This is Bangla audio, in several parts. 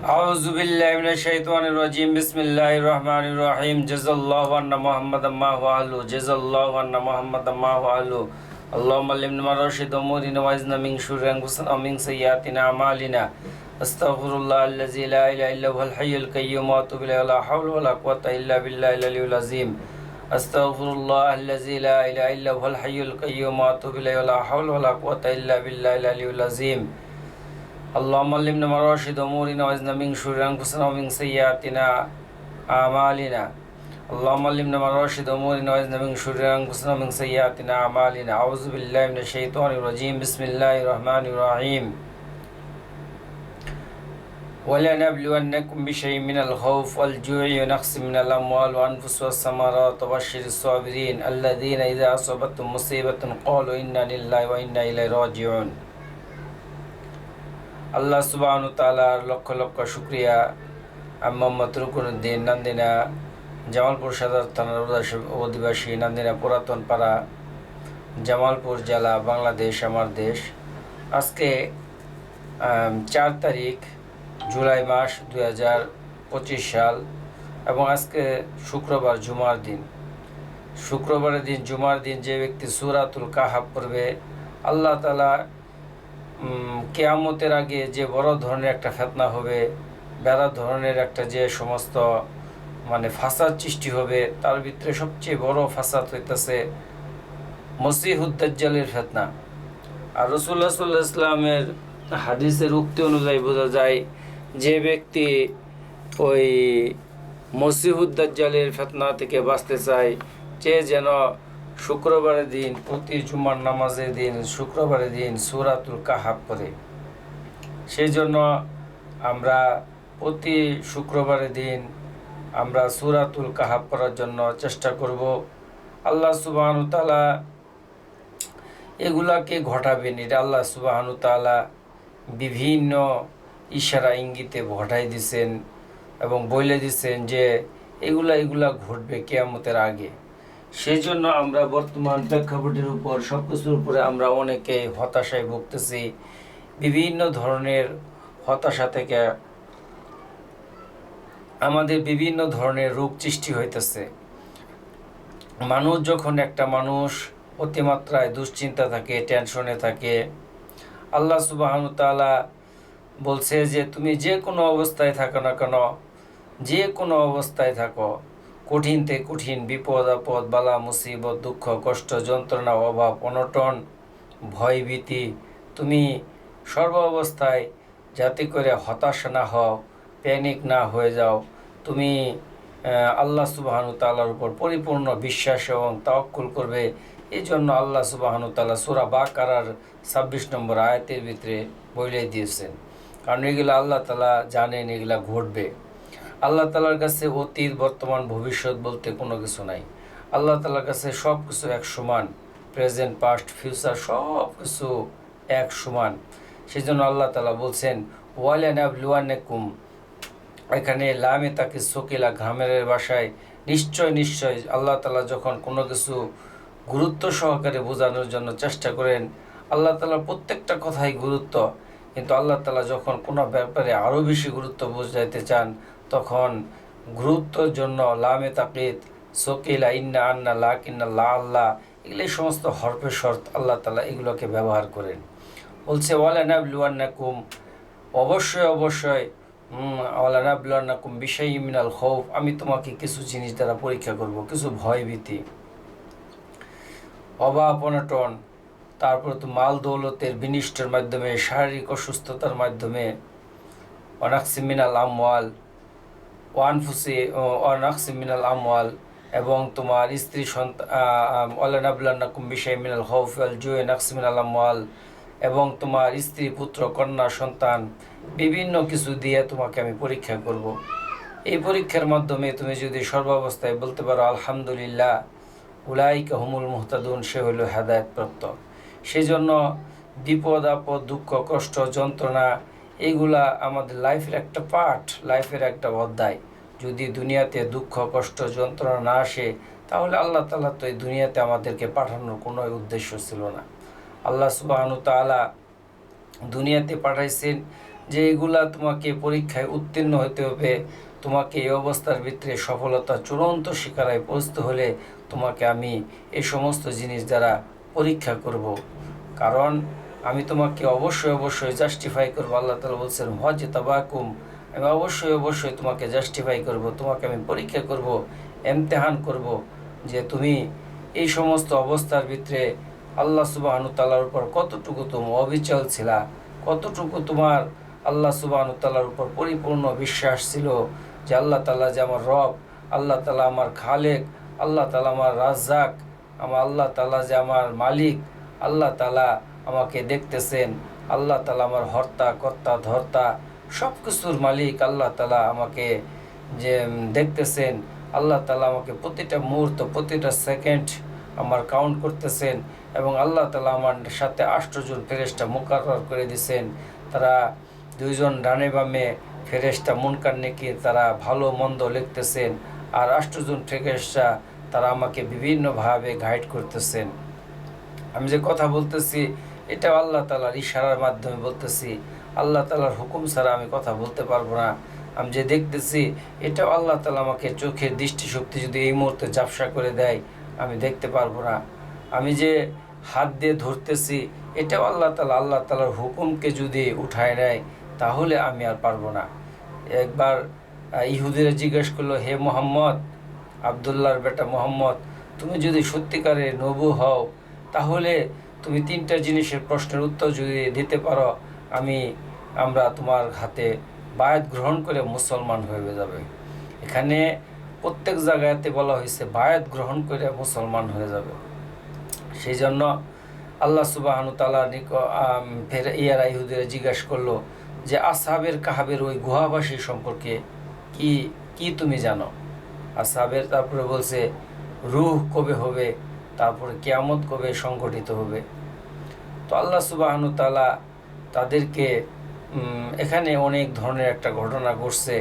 আউযু বিল্লাহি মিনাশ শাইতানির রাজিম বিসমিল্লাহির রহমানির রহিম জাযাল্লাহু আন্না মুহাম্মাদাম মা হুয়া আহলু জাযাল্লাহু আন্না মুহাম্মাদাম মা হুয়া আহলু আল্লাহুম্মা আল্লিমনা মা রাশিদ উমুরিনা ওয়াজনা মিন শুররি আনফুসিনা ওয়া মিন সাইয়্যাতিনা আমালিনা আস্তাগফিরুল্লাহ আল্লাযী লা ইলাহা ইল্লা হুয়াল হাইয়ুল কাইয়্যুম ওয়া আতুবু ইলাইহি লা হাওলা ওয়া লা কুওয়াতা ইল্লা বিল্লাহিল আলিয়্যিল আযীম আস্তাগফিরুল্লাহ আল্লাযী লা ইলাহা ইল্লা হুয়াল হাইয়ুল কাইয়্যুম ওয়া আতুবু ইলাইহি লা হাওলা ওয়া লা কুওয়াতা ইল্লা বিল্লাহিল আলিয়্যিল আযীম اللهم علمنا مراشد أمورنا وزنا من شرور أنفسنا ومن سيئاتنا أعمالنا اللهم علمنا مراشد أمورنا وزنا من شرور أنفسنا ومن سيئاتنا أعمالنا أعوذ بالله من الشيطان الرجيم بسم الله الرحمن الرحيم ولنبلونكم بشيء من الخوف والجوع ونقص من الأموال والأنفس والثمرات وبشر الصابرين الذين إذا أصابتهم مصيبة قالوا إنا لله وإنا إليه راجعون আল্লাহ সুবহানাহু তাআলার লক্ষ লক্ষ শুকরিয়া। আমি মোহাম্মদ রুকনুদ্দিন নান্দিনা, জামালপুর সদর থানার অধিবাসী, নান্দিনা পুরাতন পাড়া, জামালপুর জেলা, বাংলাদেশ আমার দেশ। আজকে 4 তারিখ জুলাই মাস 2025 সাল এবং আজকে শুক্রবার জুমার দিন। শুক্রবারের দিন জুমার দিন যে ব্যক্তি সূরাতুল কাহাফ পড়বে, আল্লাহ তাআলা কিয়ামতের আগে যে বড় ধরনের একটা ফিতনা হবে, বড় ধরনের একটা যে সমস্ত ফাসাদ সৃষ্টি হবে, তার ভিতরে সবচেয়ে বড় ফাসাদ হইতেছে মসিহুদ দাজ্জালের ফিতনা। আর রাসূলুল্লাহ সাল্লাল্লাহু আলাইহি ওয়াসাল্লামের হাদিসের উক্তি অনুযায়ী বোঝা যায় যে ব্যক্তি ওই মসিহুদ দাজ্জালের ফিতনা থেকে বাঁচতে চায়, সে যেন শুক্রবারের দিন, প্রতি জুমার নামাজের দিন শুক্রবারের দিন সূরাতুল কাহাফ পড়ে। সেই জন্য আমরা প্রতি শুক্রবারের দিন আমরা সূরাতুল কাহাফ পড়ার জন্য চেষ্টা করব। আল্লাহ সুবহানাহু তাআলা এগুলাকে ঘটাবেন, এটা আল্লাহ সুবহানাহু তাআলা বিভিন্ন ইশারা ইঙ্গিতে ঘটাই দিছেন এবং বলে দিছেন যে এগুলা ঘটবে কিয়ামতের আগে। সেই জন্য আমরা বর্তমান প্রেক্ষাপটের উপর সব কিছুর উপরে আমরা অনেকে হতাশায় ভুগতেছি। বিভিন্ন ধরনের হতাশা থেকে আমাদের বিভিন্ন ধরনের রোগ সৃষ্টি হইতেছে। একটা মানুষ অতিমাত্রায় দুশ্চিন্তা থাকে, টেনশনে থাকে, আল্লাহ সুবহানাহু তাআলা বলছে যে তুমি যে কোনো অবস্থায় থাকো না কেন, যে কোনো অবস্থায় থাকো, কঠিন থেকে কঠিন বিপদ আপদ, বালা মুসিবত, দুঃখ কষ্ট, যন্ত্রণা, অভাব অনটন, ভয় ভীতি, তুমি সর্ব অবস্থায় যাতে করে হতাশা না হও, প্যানিক না হয়ে যাও, তুমি আল্লাহ সুবহানাহু তাআলার উপর পরিপূর্ণ বিশ্বাস এবং তাওয়াক্কুল করবে। এই জন্য আল্লাহ সুবহানাহু তাআলা সূরা বাকারার 26 নম্বর আয়াতের ভিতরে বলে দিয়েছেন। কারণ এগুলো আল্লাহ তাআলা জানেন এগুলা ঘটবে। আল্লাহ তাআলার কাছে অতীত, বর্তমান, ভবিষ্যৎ বলতে কোনো কিছু নাই। আল্লাহ তাআলার কাছে সব কিছু এক সমান, প্রেজেন্ট, পাস্ট, ফিউচার সব কিছু এক সমান। সেই জন্য আল্লাহ তাআলা বলছেন ওয়ালানাবলুওয়ান্নাকুম, এখানে লামে তাকে সকিলা ঘামের ভাষায় নিশ্চয় আল্লাহ তাআলা যখন কোনো কিছু গুরুত্ব সহকারে বোঝানোর জন্য চেষ্টা করেন, আল্লাহ তাআলার প্রত্যেকটা কথাই গুরুত্ব, কিন্তু আল্লাহ তাআলা যখন কোনো ব্যাপারে আরও বেশি গুরুত্ব বোঝাইতে চান তখন গুরুত্বর জন্য লামে তাকিদ, সকিলা, ইন্না, আন্না, লাকিন্না, লা, আল্লাহ, এগুলো সমস্ত হরফে শর্ত আল্লাহ তাআলা এগুলোকে ব্যবহার করেন। বলছে ওয়ালানাবলুওয়ান্নাকুম, অবশ্যই ওয়ালানাবলুওয়ান্নাকুম বিশাইইম মিনাল খাউফ, আমি তোমাকে কিছু জিনিস দ্বারা পরীক্ষা করব, কিছু ভয় ভীতি, অভাব অনটন, তারপর তো মাল দৌলতের বিনিষ্টের মাধ্যমে, শারীরিক অসুস্থতার মাধ্যমে, ওয়ানাকসি মিনাল আমওয়াল ওয়ানাকসি মিনাল আমওয়াল, এবং তোমার স্ত্রী সন্তান, ওয়ালানাবলুওয়ান্নাকুম বিশাইইম মিনাল খাউফি ওয়াল জুই নাকসি মিনাল আমওয়াল, এবং তোমার স্ত্রী, পুত্র, কন্যা, সন্তান, বিভিন্ন কিছু দিয়ে তোমাকে আমি পরীক্ষা করব। এই পরীক্ষার মাধ্যমে তুমি যদি সর্বাবস্থায় বলতে পারো আলহামদুলিল্লাহ, উলাইকা হুমুল মুহতাদুন, সে হইল হেদায়েতপ্রাপ্ত। সেই জন্য বিপদ আপদ, দুঃখ কষ্ট, যন্ত্রণা এগুলা আমাদের লাইফের একটা পার্ট, লাইফের একটা অধ্যায়। যদি দুনিয়াতে দুঃখ কষ্ট যন্ত্রণা না আসে, তাহলে আল্লাহ তাআলা তো এই দুনিয়াতে আমাদেরকে পাঠানোর কোনো উদ্দেশ্য ছিল না। আল্লাহ সুবহানাহু তাআলা দুনিয়াতে পাঠাইছেন যে এগুলা তোমাকে পরীক্ষায় উত্তীর্ণ হতে হবে, তোমাকে এই অবস্থার ভিতরে সফলতা চূড়ান্ত শিকারায় পৌঁছতে হলে তোমাকে আমি এই সমস্ত জিনিস দ্বারা পরীক্ষা করব। কারণ আমি তোমাকে অবশ্যই জাস্টিফাই করবো। আল্লাহ তাআলা বলছেন হজ তাবাকুম, আমি অবশ্যই তোমাকে জাস্টিফাই করব, তোমাকে আমি পরীক্ষা করব, ইমতিহান করব যে তুমি এই সমস্ত অবস্থার ভিতরে আল্লাহ সুবহানাহু তাআলার উপর কতটুকু তুমি অবিচল ছিলা, কতটুকু তোমার আল্লাহ সুবহানাহু তাআলার উপর পরিপূর্ণ বিশ্বাস ছিল যে আল্লাহ তাআলা যে আমার রব, আল্লাহ তাআলা আমার খালেক, আল্লাহ তাআলা আমার রাজ্জাক, আল্লাহ তাআলা যে আমার মালিক, আল্লাহ তাআলা আমাকে দেখতেছেন, আল্লাহ তাআলা আমার হর্তা কর্তা ধর্তা সব কিছুর মালিক, আল্লাহ তাআলা আমাকে যে দেখতেছেন, আল্লাহ তাআলা আমাকে প্রতিটা মুহূর্ত প্রতিটা সেকেন্ড আমার কাউন্ট করতেছেন, এবং আল্লাহ তাআলা আমার সাথে 8 জন ফেরেশতা মুকাররর করে দিয়েছেন। তারা 2 জন ডানে বামে ফেরেশতা মুনকার নেকির তারা ভালো মন্দ লিখতেছেন, আর 8 জন ফেরেশতা তারা আমাকে বিভিন্নভাবে গাইড করতেছেন। আমি যে কথা বলতেছি এটা আল্লাহ তাআলার ইশারার মাধ্যমে বলতেছি, আল্লাহ তাআলার হুকুম ছাড়া আমি কথা বলতে পারবো না। আমি যে দেখতেছি এটাও আল্লাহ তাআলা আমাকে চোখের দৃষ্টিশক্তি যদি এই মুহূর্তে ঝাপসা করে দেয় আমি দেখতে পারবো না। আমি যে হাত দিয়ে ধরতেছি এটাও আল্লাহ তাআলার হুকুমকে যদি উঠায় নেয় তাহলে আমি আর পারবো না। একবার ইহুদিরা জিজ্ঞেস করলো, হে মোহাম্মদ, আবদুল্লাহর বেটা মোহাম্মদ, তুমি যদি সত্যিকারের নবী হও তাহলে তুমি 3টা জিনিসের প্রশ্নের উত্তর যদি দিতে পারো আমরা তোমার হাতে বায়াত গ্রহণ করে মুসলমান হয়ে যাবে। এখানে প্রত্যেক জায়গাতে বলা হয়েছে বায়াত গ্রহণ করে মুসলমান হয়ে যাবে। সেই জন্য আল্লাহ সুবহানাহু তাআলা ফের ইহুদিরা জিজ্ঞাসা করলো যে আসহাবের কাহাবের ওই গুহাবাসী সম্পর্কে কি কি তুমি জানো? আসহাবের তারপরে বলছে রূহ কবে হবে, তারপরে কিয়ামত কবে সংঘটিত হবে। তো আল্লাহ সুবহানাহু তাআলা তাদেরকে এখানে অনেক ধরনের একটা ঘটনা ঘটছে,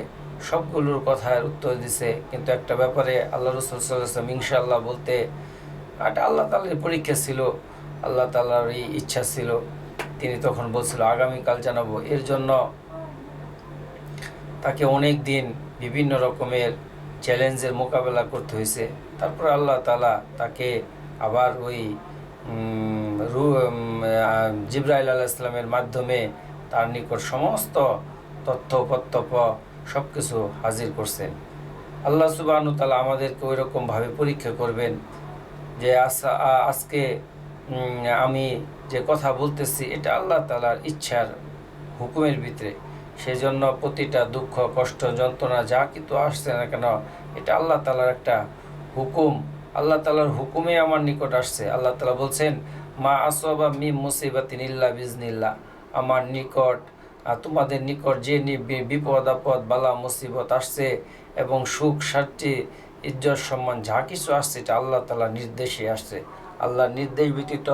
সবগুলোর কথার উত্তর দিছে, কিন্তু একটা ব্যাপারে আল্লাহ রাসূল সাল্লাল্লাহু আলাইহি ওয়াসাল্লাম ইনশাআল্লাহ বলতে এটা আল্লাহ তাআলার পরীক্ষা ছিল, আল্লাহ তাআলার এই ইচ্ছা ছিল, তিনি তখন বলছিল আগামীকাল জানাবো। এর জন্য তাকে অনেক দিন বিভিন্ন রকমের চ্যালেঞ্জের মোকাবেলা করতে হয়েছে। তারপর আল্লাহ তাআলা তাকে আবার ওই জিবরাইল আলাইহিস সালামের মাধ্যমে তার নিকট সমস্ত তথ্য প্রত্যপ সব কিছু হাজির করছেন। আল্লাহ সুবহানাহু তাআলা আমাদেরকে ওই রকমভাবে পরীক্ষা করবেন যে আজকে আমি যে কথা বলতেছি এটা আল্লাহ তাআলার ইচ্ছার হুকুমের ভিতরে। সেই জন্য প্রতিটা দুঃখ কষ্ট যন্ত্রণা যা কিছু আসছে না কেন এটা আল্লাহ তাআলার একটা হুকুম, আল্লাহ তাআলার হুকুমে আমার নিকট আসছে। আল্লাহ তাআলা বলছেন মা আসওয়াবা মিন মুসিবাতিন ইল্লা বিজনিল্লাহ, আমার নিকট তোমাদের নিকট যে বিপদ আপদ বালা মুসিবত আসছে এবং সুখ শান্তি ইজ্জত সম্মান যা কিছু আসছে এটা আল্লাহ তাআলার নির্দেশে আসছে। আল্লাহর নির্দেশ ব্যতীত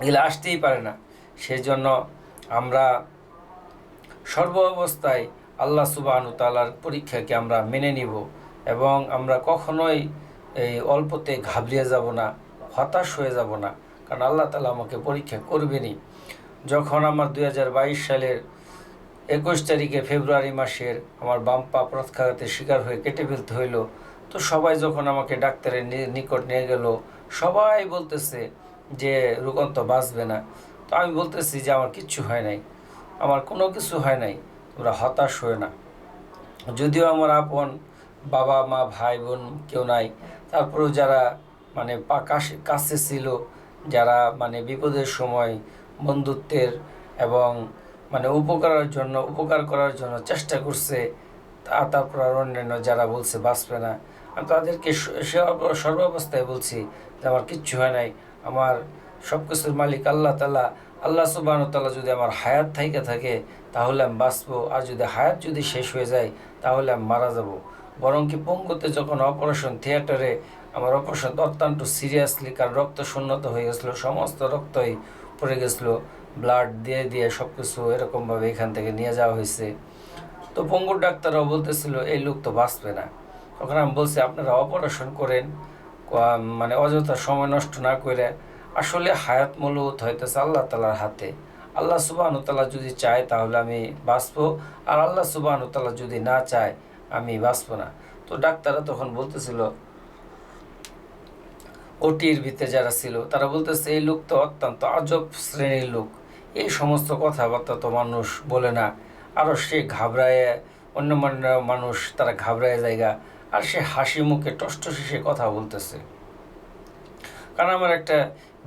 এগুলো আসতেই পারে না। সেই জন্য আমরা সর্ব অবস্থায় আল্লাহ সুবহানাহু তাআলার পরীক্ষাকে আমরা মেনে নিব, এবং আমরা কখনোই এই অল্পতে ঘাবড়িয়ে যাব না, হতাশ হয়ে যাব না, কারণ আল্লাহ তাআলা আমাকে পরীক্ষা করবেনই। যখন আমার 2022 সালের 21 তারিখে ফেব্রুয়ারি মাসের আমার বাম পা প্রত্যাঘাতের শিকার হয়ে কেটে ফেলতে হইল, তো সবাই যখন আমাকে ডাক্তারের নিকট নিয়ে গেল সবাই বলতেছে যে রুকন্ত বাঁচবে না। তো আমি বলতেছি যে আমার কিচ্ছু হয় নাই, আমার কোনো কিছু হয় নাই, তোমরা হতাশ হয়ে না। যদিও আমার আপন বাবা মা ভাই বোন কেউ নাই, তারপরেও যারা মানে কাছে ছিল, যারা মানে বিপদের সময় বন্ধুত্বের এবং মানে উপকার করার জন্য চেষ্টা করছে, তারপর আর অন্যান্য যারা বলছে বাঁচবে না, আমি তাদেরকে সর্বাবস্থায় বলছি যে আমার কিচ্ছু হয় নাই, আমার সব কিছুর মালিক আল্লাহ তাআলা। আল্লাহ সুবহানাহু তাআলা যদি আমার হায়াত থাকে তাহলে আমি বাঁচবো, আর যদি হায়াত শেষ হয়ে যায় তাহলে আমি মারা যাব। বরং কি পঙ্গুতে যখন অপারেশন থিয়েটারে আমার অপারেশন অত্যন্ত সিরিয়াসলি, কারণ রক্ত শূন্যতা হয়ে গেছিলো, সমস্ত রক্তই পড়ে গেছিলো, ব্লাড দিয়ে সব কিছু এরকমভাবে এখান থেকে নিয়ে যাওয়া হয়েছে। তো পঙ্গুর ডাক্তাররাও বলতেছিল এই লোক তো বাঁচবে না। তখন আমি বলছি আপনারা অপারেশন করেন, মানে অযথা সময় নষ্ট না করে। আসলে হায়াত মূলত হইতেছে আল্লাহ তাআলার হাতে। আল্লাহ সুবহানাহু ওয়া তাআলা যদি চায় তাহলে আমি বাঁচবো, আর আল্লাহ সুবহানাহু ওয়া তাআলা যদি না চায় আমি বাঁচবো না। তো ডাক্তাররা তখন বলতেছিল, ওটির ভিতরে যারা ছিল তারা বলতেছে এই লোক তো অত্যন্ত আজব শ্রেণীর লোক, এই সমস্ত কথাবার্তা তো মানুষ বলে না। আরও সে ঘাবড়ায়, অন্য মানুষ তারা ঘাবড়ায় জায়গা, আর সে হাসি মুখে টষ্টশেষে কথা বলতেছে। কারণ আমার একটা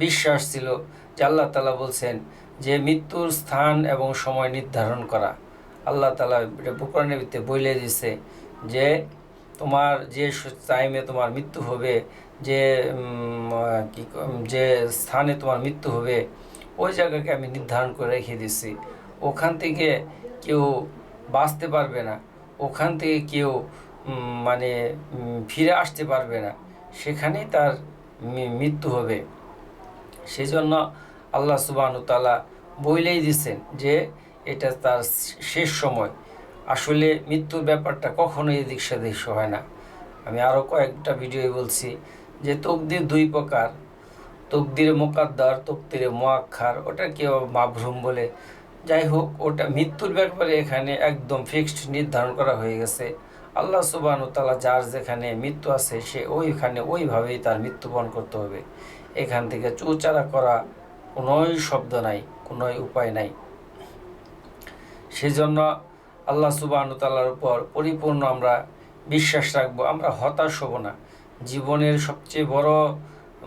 বিশ্বাস ছিল যে আল্লাহ তাআলা বলছেন যে মৃত্যুর স্থান এবং সময় নির্ধারণ করা। আল্লাহ তাআলা কোরআনের ভিতরে বলে দিছে যে তোমার যে টাইমে তোমার মৃত্যু হবে, যে যে স্থানে তোমার মৃত্যু হবে, ওই জায়গাকে আমি নির্ধারণ করে রেখে দিছি। ওখান থেকে কেউ বাঁচতে পারবে না, ওখান থেকে কেউ মানে ফিরে আসতে পারবে না, সেখানেই তার মৃত্যু হবে। সেই জন্য আল্লাহ সুবহানাহু ওয়া তাআলা বলেই দিছেন যে এটা তার শেষ সময়। আসলে মৃত্যুর ব্যাপারটা কখনোই এদিক সেদিক হয় না। আমি আরও কয়েকটা ভিডিওয়ে বলছি যে তকদির দুই প্রকার, তকদিরে মোকাদ্দার, তকদিরে মুআক্খার, ওটা কেউ মাবরুম বলে। যাই হোক, ওটা মৃত্যুর ব্যাপারে এখানে একদম ফিক্সড নির্ধারণ করা হয়ে গেছে। আল্লাহ সুবহানাহু ওয়া তাআলা যার যেখানে মৃত্যু আছে সে ওইখানে ওইভাবেই তার মৃত্যুবরণ করতে হবে। এখান থেকে চুচারা করা কোনোই শব্দ নাই, কোনোই উপায় নাই। সেজন্য আল্লাহ সুবহানাহু ওয়া তাআলার উপর পরিপূর্ণ আমরা বিশ্বাস রাখবো, আমরা হতাশ হব না। জীবনের সবচেয়ে বড়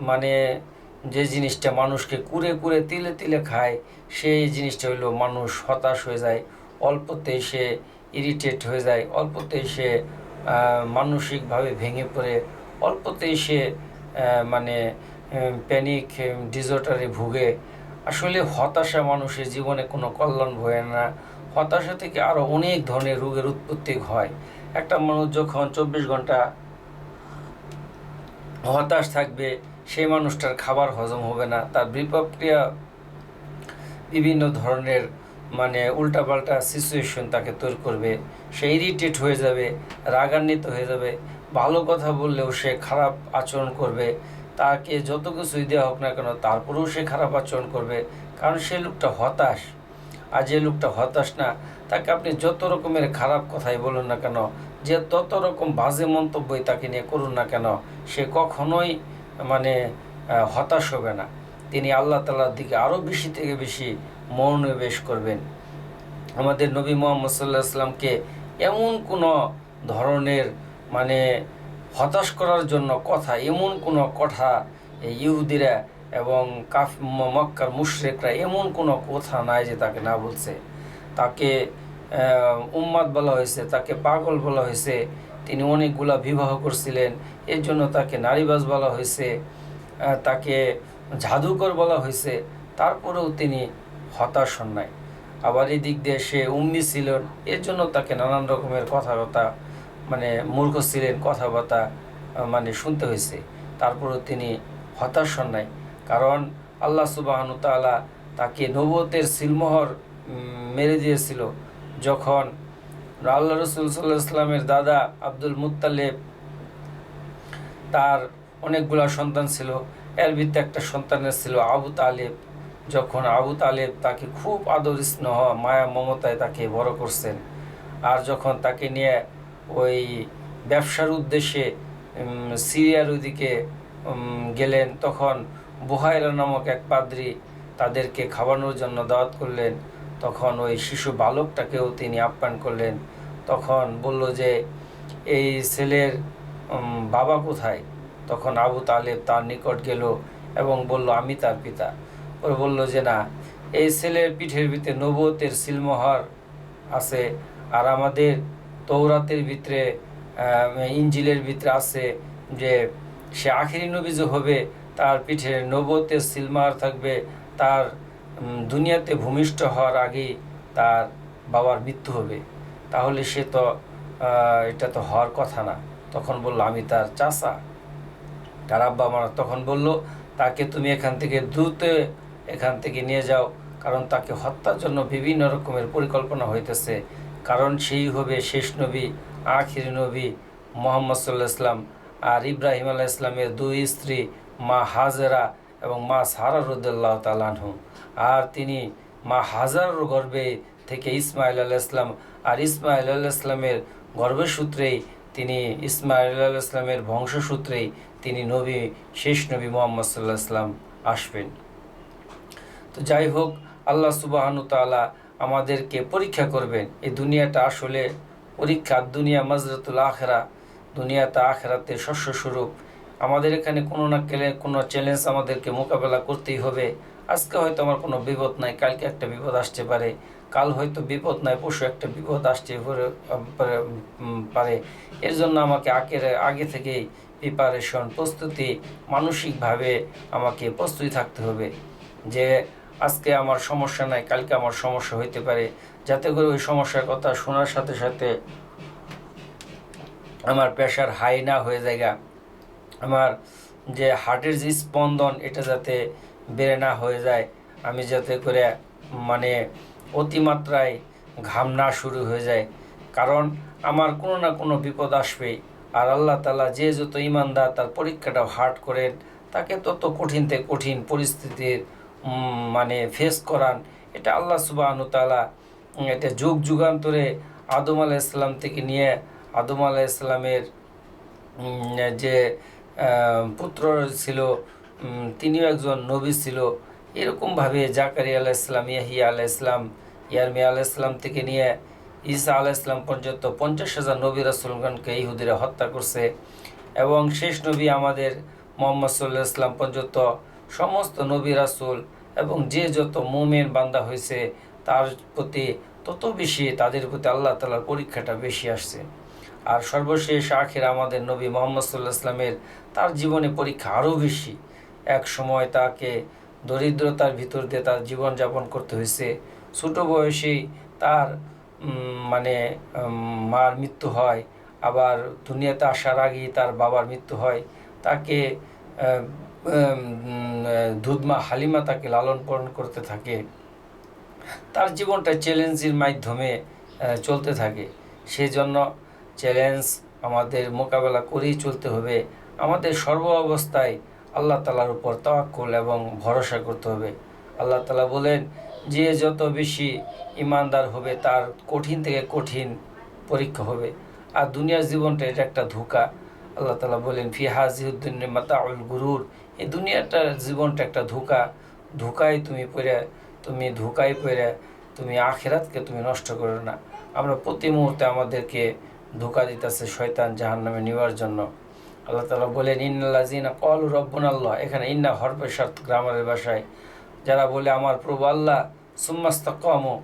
মানে যে জিনিসটা মানুষকে কুরে কুরে তিলে তিলে খায়, সেই জিনিসটা হইলো মানুষ হতাশ হয়ে যায়, অল্পতেই সে ইরিটেট হয়ে যায়, অল্পতেই সে মানসিকভাবে ভেঙে পড়ে, অল্পতেই সে মানে প্যানিক ডিসঅর্ডারে ভুগে। আসলে হতাশা মানুষের জীবনে কোনো কল্যাণ বয়ে না। হতাশা থেকে আরও অনেক ধরনের রোগের উৎপত্তি হয়। একটা মানুষ যখন 24 ঘন্টা হতাশ থাকবে, সেই মানুষটার খাবার হজম হবে না, তার বিপাক্রিয়া বিভিন্ন ধরনের মানে উল্টাপাল্টা সিচুয়েশন তাকে তৈরি করবে। সে ইরিটেট হয়ে যাবে, রাগান্বিত হয়ে যাবে, ভালো কথা বললেও সে খারাপ আচরণ করবে, তাকে যত কিছুই দেওয়া হোক না কেন তারপরেও সে খারাপ আচরণ করবে, কারণ সে লোকটা হতাশ। আর যে লোকটা হতাশ না, তাকে আপনি যত রকমের খারাপ কথাই বলুন না কেন, যে তত রকম বাজে মন্তব্যই তাকে নিয়ে করুন না কেন, সে কখনোই মানে হতাশ হবে না। তিনি আল্লাহ তাআলার দিকে আরও বেশি থেকে বেশি মনোনিবেশ করবেন। আমাদের নবী মুহাম্মদ সাল্লাল্লাহু আলাইহি ওয়াসাল্লামকে এমন কোনো ধরনের মানে হতাশ করার জন্য কথা, এমন কোনো কথা ইহুদিরা এবং মক্কার মুশরিকরা এমন কোনো কথা নাই যে তাকে না বলছে। তাকে উম্মাদ বলা হয়েছে, তাকে পাগল বলা হয়েছে, তিনি অনেকগুলা বিবাহ করছিলেন, এর জন্য তাকে নারীবাজ বলা হয়েছে, তাকে জাদুকর বলা হয়েছে, তারপরেও তিনি হতাশ হন নাই। আবার এই দিক দিয়ে সে উম্মি ছিলেন, এর জন্য তাকে নানান রকমের কথাবার্তা মানে মূর্খ ছিলেন, কথাবার্তা মানে শুনতে হয়েছে, তারপরেও তিনি হতাশ হন নাই। কারণ আল্লাহ সুবহানাহু ওয়া তাআলা তাকে নবুয়তের সিলমোহর মেরে দিয়েছিল। যখন আল্লাহ রাসূল সাল্লাল্লাহু আলাইহি ওয়াসাল্লামের দাদা আব্দুল মুত্তালিব, তার অনেকগুলা সন্তান ছিল, এর ভিতরে একটা সন্তানের ছিল আবু তালেব। যখন আবু তালেব তাকে খুব আদর স্নেহ মায়া মমতায় তাকে বড় করছেন, আর যখন তাকে নিয়ে ওই ব্যবসার উদ্দেশ্যে সিরিয়ার ওইদিকে গেলেন, তখন বুহাইরা নামক এক পাদ্রী তাদেরকে খাওয়ানোর জন্য দাওয়াত করলেন। তখন ওই শিশু বালকটাকেও তিনি আপ্যায়ন করলেন। তখন বলল যে এই ছেলের বাবা কোথায়? তখন আবু তালেব তার নিকট গেল এবং বলল আমি তার পিতা। ওরা বলল যে না, এই ছেলের পিঠের ভিতরে নবুয়তের সিলমোহর আছে, আর আমাদের তৌরাতের ভিতরে ইনজিলের ভিতরে আছে যে সে আখিরি নবী যে হবে, তার পিঠে নবুয়তের সিলমোহর থাকবে, তার দুনিয়াতে ভূমিষ্ঠ হওয়ার আগেই তার বাবার মৃত্যু হবে। তাহলে সে তো এটা তো হওয়ার কথা না। তখন বলল আমি তার চাচা, তার আব্বা মা। তখন বলল তাকে তুমি এখান থেকে দ্রুত এখান থেকে নিয়ে যাও, কারণ তাকে হত্যার জন্য বিভিন্ন রকমের পরিকল্পনা হইতেছে। কারণ সেই হবে শেষ নবী, আখির নবী মুহাম্মদ সাল্লাল্লাহু আলাইহি ওয়াসাল্লাম। আর ইব্রাহিম আলাইহিস সালামের দুই স্ত্রী মা হাজেরা এবং মা সারা রাদিয়াল্লাহু তাআলা আনহু। আর তিনি মা হাজার গর্ভে থেকে ইসমাইল আলাইহিস সালাম, আর ইসমাইল আলাইহিস সালামের গর্ভের সূত্রেই তিনি, ইসমাইল আলাইহিস সালামের বংশসূত্রেই তিনি নবী, শেষ নবী মুহাম্মদ সাল্লাল্লাহু আলাইহি সাল্লাম আসবেন। তো যাই হোক, আল্লাহ সুবহানাহু তাআলা আমাদেরকে পরীক্ষা করবেন। এই দুনিয়াটা আসলে পরীক্ষা, দুনিয়া মাজরাতুল আখিরা, দুনিয়াটা আখিরাতের শস্য স্বরূপ। আমাদের এখানে কোনো না কোনো চ্যালেঞ্জ আমাদেরকে মোকাবেলা করতেই হবে। আজকে হয়তো আমার কোনো বিপদ নাই, কালকে একটা বিপদ আসতে পারে, কাল হয়তো বিপদ নাই, পরশু একটা বিপদ আসতে পারে। এর জন্য আমাকে আগে থেকেই প্রিপারেশন, প্রস্তুতি, মানসিকভাবে আমাকে প্রস্তুতি থাকতে হবে যে আজকে আমার সমস্যা নাই, কালকে আমার সমস্যা হইতে পারে, যাতে করে ওই সমস্যার কথা শোনার সাথে সাথে আমার প্রেশার হাই না হয়ে যায়, আমার যে হার্টের যে স্পন্দন এটা যাতে বেড়ে না হয়ে যায়, আমি যাতে করে মানে অতিমাত্রায় ঘাম না শুরু হয়ে যায়। কারণ আমার কোনো না কোনো বিপদ আসবেই। আর আল্লাহ তাআলা যে যত ইমানদার তার পরীক্ষাটা হার্ড করেন, তাকে তত কঠিন থেকে কঠিন পরিস্থিতির মানে ফেস করান। এটা আল্লাহ সুবহানাহু তাআলা এটা যুগ যুগান্তরে আদম আলাইহিস সালাম থেকে নিয়ে আদম আলাইহিস সালামের যে পুত্র ছিল, তিনিও একজন নবী ছিল। এরকমভাবে জাকারিয়া আলাইহিস সালাম, ইয়াহিয়া আলাইহিস সালাম, ইয়ারমিয়া আলাইহিস সালাম থেকে নিয়ে ঈসা আলাইহিস সালাম পর্যন্ত 50,000 নবী রাসূলগণকে ইহুদিরা হত্যা করছে। এবং শেষ নবী আমাদের মুহাম্মদ সাল্লাল্লাহু আলাইহি ওয়াসাল্লাম পর্যন্ত সমস্ত নবী রাসূল এবং যে যত মুমিন বান্দা হয়েছে তার প্রতি তত বেশি, তাদের প্রতি আল্লাহ তাআলার পরীক্ষাটা বেশি আসছে। আর সর্বশেষ আখির আমাদের নবী মুহাম্মদ সাল্লাল্লাহু আলাইহি ওয়াসাল্লামের, তার জীবনে পরীক্ষা আরও বেশি। এক সময় তাকে দরিদ্রতার ভিতর দিয়ে তার জীবনযাপন করতে হয়েছে। ছোট বয়সেই তার মানে মার মৃত্যু হয়, আবার দুনিয়াতে আসার আগেই তার বাবার মৃত্যু হয়। তাকে দুধমা হালিমা তাকে লালন পালন করতে থাকে। তার জীবনটা চ্যালেঞ্জের মাধ্যমে চলতে থাকে। সেই জন্য চ্যালেঞ্জ আমাদের মোকাবেলা করেই চলতে হবে। আমাদের সর্ব অবস্থায় আল্লাহ তাআলার উপর তাওয়াক্কুল এবং ভরসা করতে হবে। আল্লাহ তাআলা বলেন যে যত বেশি ইমানদার হবে তার কঠিন থেকে কঠিন পরীক্ষা হবে। আর দুনিয়ার জীবনটা এটা একটা ধোঁকা। আল্লাহ তাআলা বলেন ফি হাযিহিদ দুনিয়া মাতাউল গুরুর, এই দুনিয়াটার জীবনটা একটা ধোঁকা। ধোঁকায় তুমি পড়ে তুমি আখিরাতকে তুমি নষ্ট করো না। আমরা প্রতি মুহূর্তে আমাদেরকে ধোঁকা দিতেছে শয়তান জাহান্নামে নেওয়ার জন্য। আল্লাহ তাআলা বলেন ইন্নাল্লাযিনা ক্বালু রাব্বুনাল্লাহ, এখানে ইন্না হরফে শর্ত গ্রামারের ভাষায়, যারা বলে আমার প্রভু আল্লাহ, সুম্মাস্তাকামু,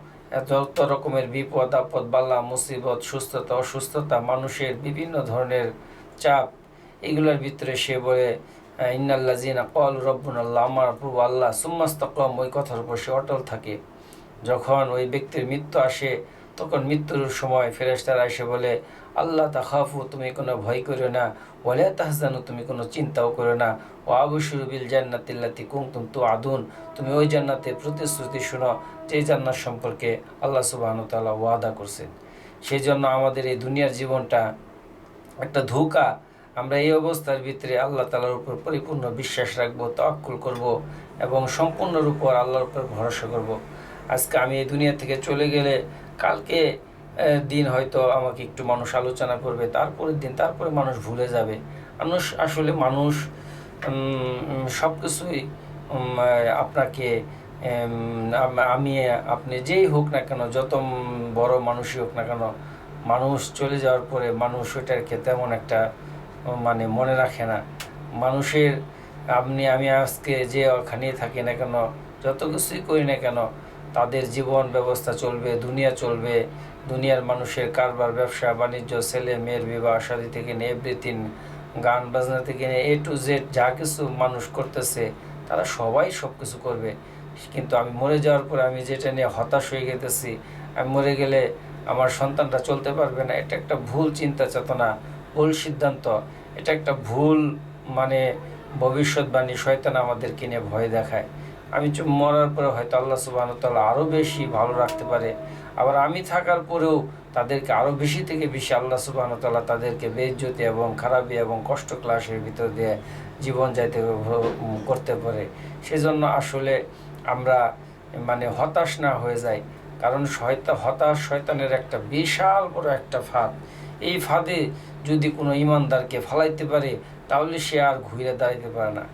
যত রকমের বিপদ আপদ, বালা মুসিবত, সুস্থতা অসুস্থতা, মানুষের বিভিন্ন ধরনের চাপ, এগুলোর ভিতরে সে বলে ইন্নাল্লাযিনা ক্বালু রাব্বুনাল্লাহ, আমার প্রভু আল্লাহ, সুম্মাস্তাকামু, ওই কথার উপর সে অটল থাকে। যখন ওই ব্যক্তির মৃত্যু আসে তখন মৃত্যুর সময় ফেরেশতারা এসে বলে আল্লাহ তাখাফু, তুমি কোনো ভয় করো না, ওয়ালা তাহজানু, তুমি কোনো চিন্তাও করো না, ও আবশিরু বিল জান্নাতিল্লাতী কুনতুম তুআদুন, তুমি ওই জান্নাতের প্রতিশ্রুতি শোনো যে জান্নাত সম্পর্কে আল্লাহ সুবহানাহু ওয়া তাআলা ওয়াদা করছেন। সেই জন্য আমাদের এই দুনিয়ার জীবনটা একটা ধোঁকা। আমরা এই অবস্থার ভিতরে আল্লাহ তাআলার উপর পরিপূর্ণ বিশ্বাস রাখবো, তাওয়াক্কুল করব এবং সম্পূর্ণরূপে আল্লাহর উপর ভরসা করব। আজকে আমি এই দুনিয়া থেকে চলে গেলে কালকে দিন হয়তো আমাকে একটু মানুষ আলোচনা করবে, তারপরে মানুষ ভুলে যাবে। মানুষ সব কিছুই আপনাকে আপনি যেই হোক না কেন, যত বড় মানুষই হোক না কেন, মানুষ চলে যাওয়ার পরে মানুষ ওইটাকে তেমন একটা মানে মনে রাখে না। মানুষের আমি আজকে যে ওখানে থাকি না কেন, যত কিছুই করি না কেন, তাদের জীবন ব্যবস্থা চলবে, দুনিয়া চলবে। দুনিয়ার মানুষের কারবার, ব্যবসা বাণিজ্য, ছেলে মেয়ের বিবাহ শাদী থেকে নিয়ে এভরিথিং, গান বাজনা থেকে নিয়ে A to Z যা কিছু মানুষ করতেছে, তারা সবাই সব কিছু করবে। কিন্তু আমি মরে যাওয়ার পরে আমি যেটা নিয়ে হতাশ হয়ে গেতেছি, আমি মরে গেলে আমার সন্তানটা চলতে পারবে না, এটা একটা ভুল চিন্তা চেতনা, ভুল সিদ্ধান্ত, এটা একটা ভুল মানে ভবিষ্যৎবাণী শয়তান আমাদেরকে নিয়ে ভয় দেখায়। আমি মরার পরে হয়তো আল্লাহ সুবহানাহু ওয়া তাআলা আরও বেশি ভালো রাখতে পারে। আবার আমি থাকার পরেও তাদেরকে আরও বেশি থেকে বেশি আল্লাহ সুবহানাহু ওয়া তাআলা তাদেরকে বেইজ্জতি এবং খারাপি এবং কষ্ট ক্লাসের ভিতর দিয়ে জীবন যাইতে করতে পারে। সেজন্য আসলে আমরা মানে হতাশ না হয়ে যায়। কারণ শয়তানের একটা বিশাল বড় একটা ফাঁদ। এই ফাঁদে যদি কোনো ইমানদারকে ফালাইতে পারে তাহলে সে আর ঘুরে দাঁড়াইতে পারে না।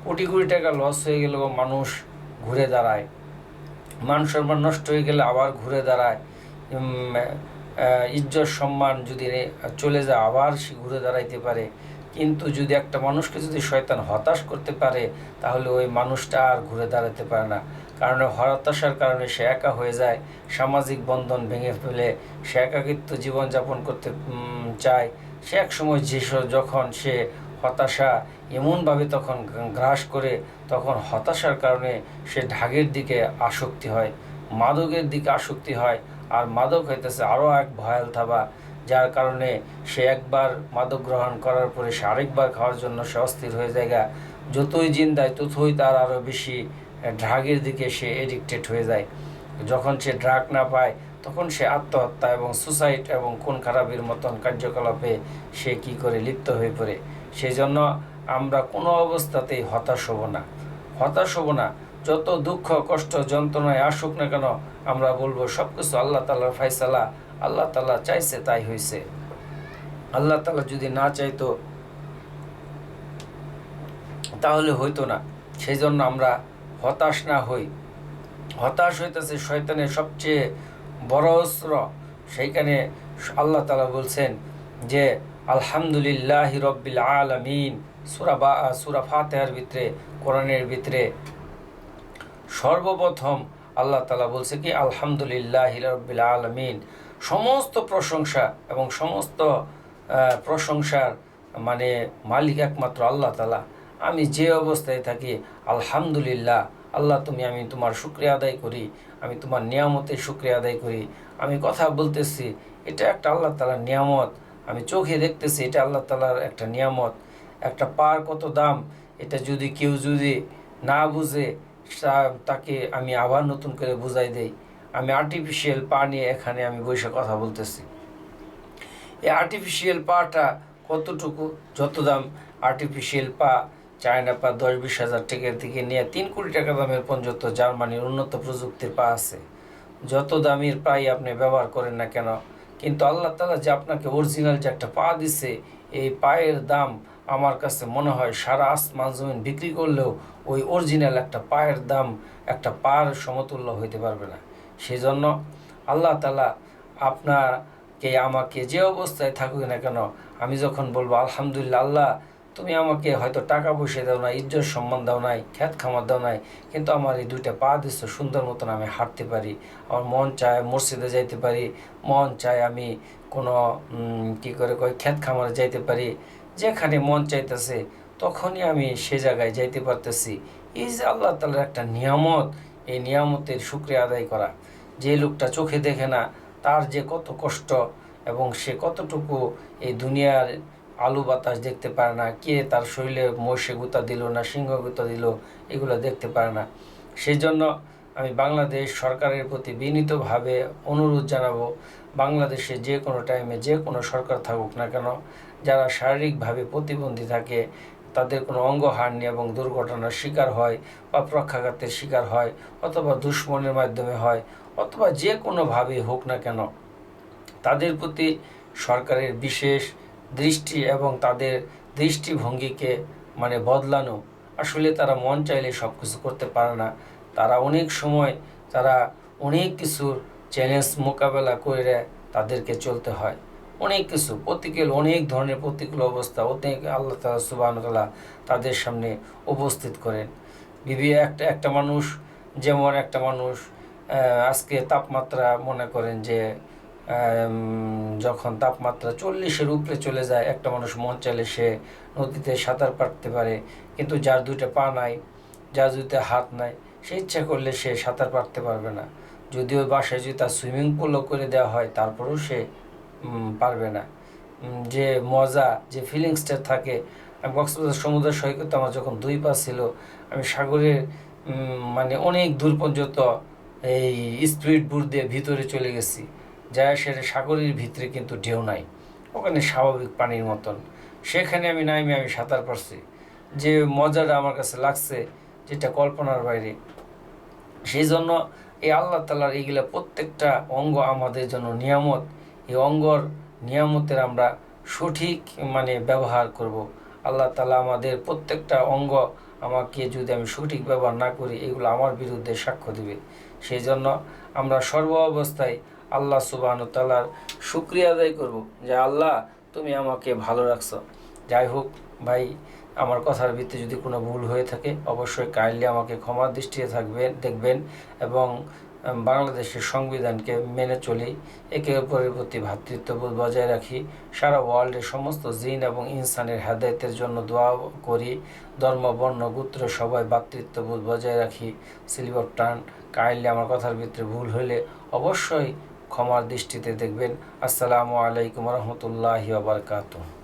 কোটি কোটি টাকা লস হয়ে গেলেও মানুষ ঘুরে দাঁড়ায়, মান সম্মান নষ্ট হয়ে গেলে আবার ঘুরে দাঁড়ায়, ইজ্জত সম্মান যদি চলে যায় আবার সে ঘুরে দাঁড়াইতে পারে। কিন্তু যদি একটা মানুষকে যদি শয়তান হতাশ করতে পারে তাহলে ওই মানুষটা আর ঘুরে দাঁড়াতে পারে না। কারণ হতাশার কারণে সে একা হয়ে যায়, সামাজিক বন্ধন ভেঙে ফেলে, সে একাকিত্ব জীবনযাপন করতে চায়। সে একসময় যখন সে হতাশা এমনভাবে তখন গ্রাস করে, তখন হতাশার কারণে সে ঢাগের দিকে আসক্তি হয়, মাদকের দিকে আসক্তি হয়। আর মাদক হইতেছে আরও এক ভয়াল থাবা, যার কারণে সে একবার মাদক গ্রহণ করার পরে সে আরেকবার খাওয়ার জন্য সে অস্থির হয়ে যায়। যতই জিন দেয় ততই তার আরও বেশি ড্রাগের দিকে সে এডিক্টেড হয়ে যায়। যখন সে ড্রাগ না পায় তখন সে আত্মহত্যা এবং সুসাইড এবং খুন খারাপের মতন কার্যকলাপে সে কি করে লিপ্ত হয়ে পড়ে। সেই জন্য আমরা কোনো অবস্থাতেই হতাশ হব না। যত দুঃখ কষ্ট যন্ত্রণায় আসুক না কেন আমরা বলবো সব কিছু আল্লাহ তাআলার ফায়সালা, আল্লাহ তাআলা চাইছে তাই হয়েছে। আল্লাহ তাআলা যদি না চাইতো তাহলে হইতো না। সেই জন্য আমরা হতাশ না হই। হতাশ হইতেছে শয়তানের সবচেয়ে বড় অস্ত্র। সেইখানে আল্লাহ তাআলা বলছেন যে আলহামদুলিল্লাহি রব্বিল আলামিন, সূরা ফাতিহার ভিতরে, কোরআনের ভিতরে সর্বপ্রথম আল্লাহ তাআলা বলছে কি আলহামদুলিল্লাহি রব্বিল আলামিন, সমস্ত প্রশংসা এবং সমস্ত প্রশংসার মানে মালিক একমাত্র আল্লাহ তাআলা। আমি যে অবস্থায় থাকি আলহামদুলিল্লাহ, আল্লাহ আমি তোমার শুকরিয়া আদায় করি, আমি তোমার নিয়ামতের শুকরিয়া আদায় করি। আমি কথা বলতেছি এটা একটা আল্লাহ তাআলার নিয়ামত, আমি চোখে দেখতেছি এটা আল্লাহ তাআলার একটা নিয়ামত। একটা পার কত দাম এটা যদি কেউ না বুঝে তাকে আমি আবার নতুন করে বুঝাই দেই। আমি আর্টিফিশিয়াল পা নিয়ে এখানে আমি বসে কথা বলতেছি। এই আর্টিফিশিয়াল পাটা কতটুকু, যত দাম আর্টিফিশিয়াল পা, চায়না পা 10-20 হাজার টাকার থেকে নিয়ে 3 কোটি টাকা দামের পর্যন্ত জার্মানির উন্নত প্রযুক্তির পা আছে। যত দামের পাই আপনি ব্যবহার করেন না কেন, কিন্তু আল্লাহ তাআলা যে আপনাকে অরিজিনাল যে একটা পা দিছে, এই পায়ের দাম আমার কাছে মনে হয় সারা আসমান জমিন বিক্রি করলেও ওই অরিজিনাল একটা পায়ের দাম একটা পার সমতুল্য হইতে পারবে না। সেই জন্য আল্লাহ তাআলা আপনাকে আমাকে যে অবস্থায় থাকুক না কেন, আমি যখন বলবো আলহামদুলিল্লাহ আল্লাহ তুমি আমাকে হয়তো টাকা পয়সা দাও না, ইজ্জত সম্মান দাও নাই, খ্যাত খামার দাও নাই, কিন্তু আমার এই 2টা পা দিচ্ছ, সুন্দর মতন আমি হাঁটতে পারি, আমার মন চায় মসজিদে যাইতে পারি, মন চায় আমি কোনো কী করে খ্যাত খামারে যাইতে পারি, যেখানে মন চাইতেছে তখনই আমি সে জায়গায় যাইতে পারতেছি। এই যে আল্লাহ তাআলার একটা নিয়ামত, এই নিয়ামতের শুকরিয়া আদায় করা। যে লোকটা চোখে দেখে না তার যে কত কষ্ট এবং সে কতটুকু এই দুনিয়ার আলু বাতাস দেখতে পারে না, কে তার শরীরে মহিষে গুঁতা দিল না সিংহ গুঁতা দিল এগুলো দেখতে পারে না। সেই জন্য আমি বাংলাদেশ সরকারের প্রতি বিনীতভাবে অনুরোধ জানাবো, বাংলাদেশে যে কোনো টাইমে যে কোনো সরকার থাকুক না কেন, যারা শারীরিকভাবে প্রতিবন্ধী থাকে, তাদের কোনো অঙ্গহানি এবং দুর্ঘটনার শিকার হয় বা প্রক্ষাঘাতের শিকার হয় অথবা দুশ্মনের মাধ্যমে হয় অথবা যে কোনোভাবে হোক না কেন, তাদের প্রতি সরকারের বিশেষ দৃষ্টি এবং তাদের দৃষ্টিভঙ্গিকে মানে বদলানো। আসলে তারা মন চাইলে সব কিছু করতে পারে না। তারা অনেক সময় অনেক কিছুর চ্যালেঞ্জ মোকাবেলা করে তাদেরকে চলতে হয়। অনেক কিছু অনেক ধরনের প্রতিকূল অবস্থা আল্লাহ তাআলা সুবহানাহু ওয়া তাআলা তাদের সামনে উপস্থিত করেন। একটা মানুষ যেমন একটা মানুষ আজকে তাপমাত্রা মনে করেন যে যখন তাপমাত্রা 40-এর উপরে চলে যায়, একটা মানুষ মন চাইলে সে নদীতে সাঁতার কাটতে পারে, কিন্তু যার 2টা পা নাই, যার 2টা হাত নাই, সে ইচ্ছা করলে সে সাঁতার কাটতে পারবে না। যদিও বাসায় যদি তার সুইমিং পুলও করে দেওয়া হয় তারপরেও সে পারবে না। যে মজা, যে ফিলিংসটা থাকে, আমি কক্সবাজার সমুদ্র সৈকতে আমার যখন 2 পা ছিল, আমি সাগরের মানে অনেক দূর পর্যন্ত এই স্পিড বোট দিয়ে ভিতরে চলে গেছি, যায় সেটা সাগরের ভিতরে কিন্তু ঢেউ নাই, ওখানে স্বাভাবিক পানির মতন। সেখানে আমি সাঁতার পারছি, যে মজাটা আমার কাছে লাগছে যেটা কল্পনার বাইরে। সেই জন্য এই আল্লাহ তাআলার এইগুলা প্রত্যেকটা অঙ্গ আমাদের জন্য নিয়ামত। এই অঙ্গর নিয়ামতের আমরা সঠিক ব্যবহার করব। আল্লাহ তাআলা আমাদের প্রত্যেকটা অঙ্গ আমাকে যদি আমি সঠিক ব্যবহার না করি, এগুলো আমার বিরুদ্ধে সাক্ষ্য দেবে। সেই জন্য আমরা সর্ব অবস্থায় আল্লাহ সুবহানাহু ওয়া তাআলার শুকরিয়া আদায় করব যে আল্লাহ তুমি আমাকে ভালো রাখছো। যাই হোক ভাই, আমার কথার ভিত্তিতে যদি কোনো ভুল হয়ে থাকে অবশ্যই কাইন্ডলি আমাকে ক্ষমার দৃষ্টিতে দেখবেন এবং বাংলাদেশের সংবিধানকে মেনে চলি, একে অপরের প্রতি ভ্রাতৃত্ববোধ বজায় রাখি, সারা ওয়ার্ল্ডের সমস্ত জিন এবং ইনসানের হেদায়েতের জন্য দোয়া করি, ধর্ম বর্ণ গোত্র সবাই ভ্রাতৃত্ববোধ বজায় রাখি। সিলভার টান কাইন্ডলি আমার কথার ভিতরে ভুল হলে অবশ্যই ক্ষমার দৃষ্টিতে দেখবেন। আসসালামু আলাইকুম রহমতুল্লাহি ওয়া বারাকাতুহু।